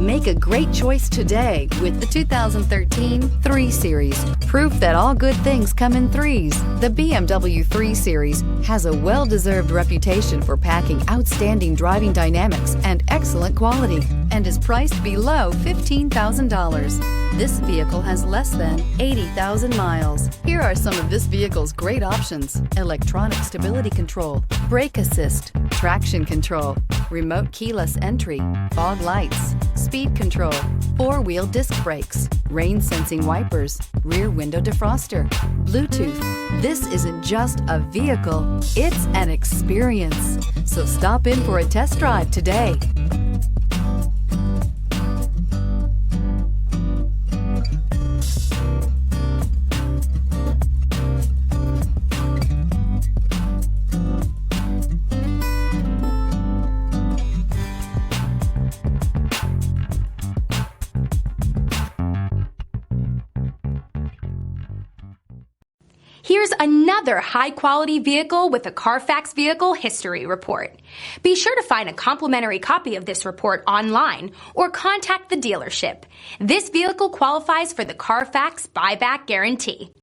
Make a great choice today with the 2013 3 Series. Proof that all good things come in threes. The BMW 3 Series has a well-deserved reputation for packing outstanding driving dynamics and excellent quality, and is priced below $15,000. This vehicle has less than 80,000 miles. Here are some of this vehicle's great options: electronic stability control, brake assist, traction control, remote keyless entry, fog lights, speed control, 4-wheel disc brakes, rain sensing wipers, rear window defroster, Bluetooth. This isn't just a vehicle, it's an experience. So stop in for a test drive today. Here's another high-quality vehicle with a CARFAX Vehicle History Report. Be sure to find a complimentary copy of this report online or contact the dealership. This vehicle qualifies for the CARFAX Buyback Guarantee.